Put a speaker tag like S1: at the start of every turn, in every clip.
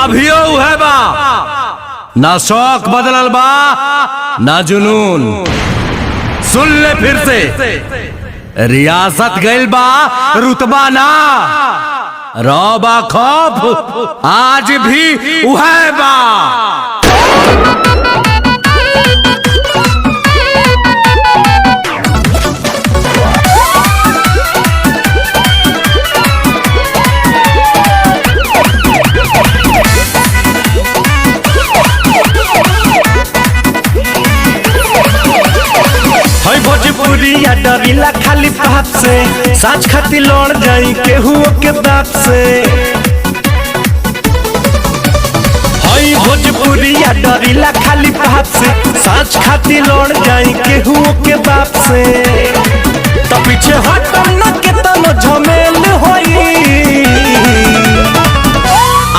S1: अभियो है बा, ना शौक बदलल बा ना जुनून। सुन ले फिर से, रियासत गइल बा रुतबा ना, रौबा खौफ आज भी उहै बा।
S2: भोजपुरिया डरीला खाली बात से, साच खाती लड़ जाई केहू के बात से। हई भोजपुरिया डरीला खाली बात से, साच खाती लड़ जाई केहू के बात से। तो पीछे हटम न के तनो झमेल होई,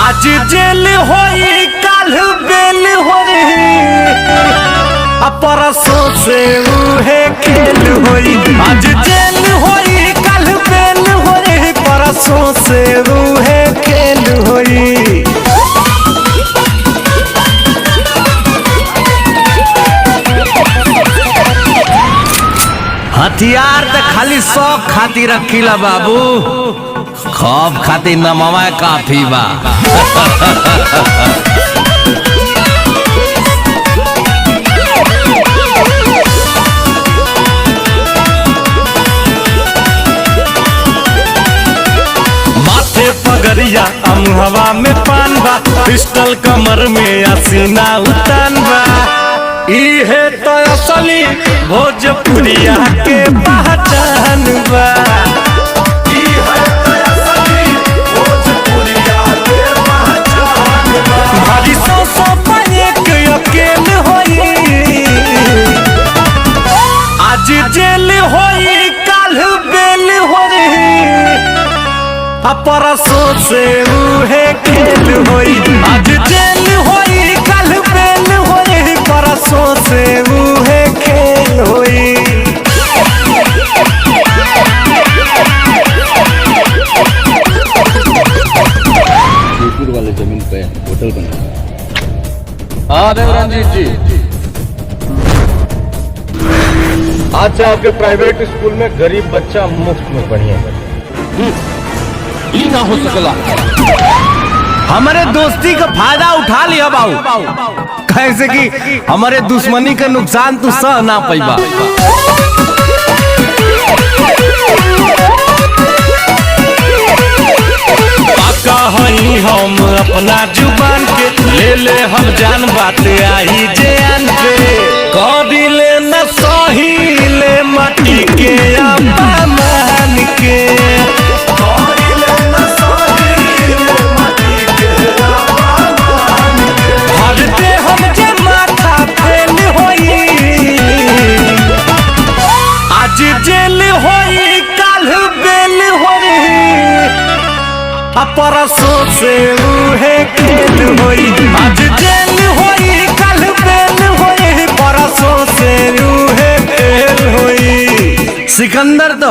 S2: आज जेल होई काल बेल होई, परसों से उहे खेल होई। आज जेल होई कल बेल होई, परसों से उहे खेल होई।
S1: हथियार तो खाली शौक खातिर रखीला बाबू, खौफ खातिर नमवा काफी बा।
S2: पगरिया अमुहवा में पान बा, पिस्टल कमर में असीना उतान बा। इहे तो असली भोजपुरिया के पहचान बा। भारी सौ पाए के अकेल होई, आज जेल होई काल बेल होई, परसों से उहे खेल होई। आज जेल होई कल बेल होई, परसों से उहे खेल होई।
S3: जयपुर वाले जमीन पे होटल बना। हाँ देवरंजीत जी, आज से आपके प्राइवेट स्कूल में गरीब बच्चा मुफ्त में पढ़िए। ना हो सकला,
S1: हमारे दोस्ती का फायदा उठा लिया बाबू, कैसे कि हमारे दुश्मनी का नुकसान तू सह ना पैबा।
S2: पाका हई हम अपना जुबान के, ले ले हम जान बात आई जान पे। करी ले न सही ले माटी के अपमान के, जेल होई काल बेल होई, परसों से उहे खेल होई। आज जेल होई काल बेल होई, परसों से उहे खेल होई।
S1: सिकंदर तो